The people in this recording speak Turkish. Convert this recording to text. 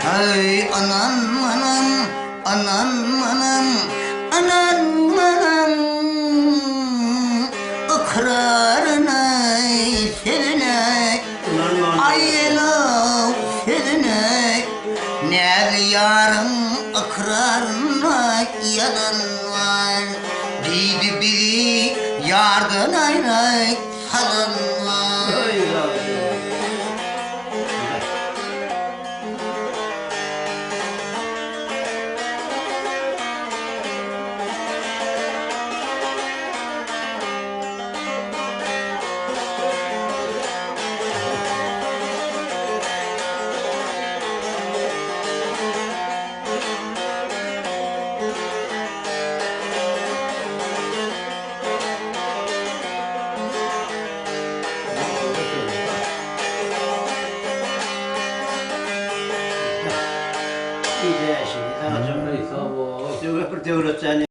Ay anam anam, anam anam, anam anam, ikrarına sevine, ayla sevine, ne yarım ikrarına yalan var, biri biri yardan ayrı salan var. 이제 시기가 좀 있어 뭐 어째 왜 그렇지 않니?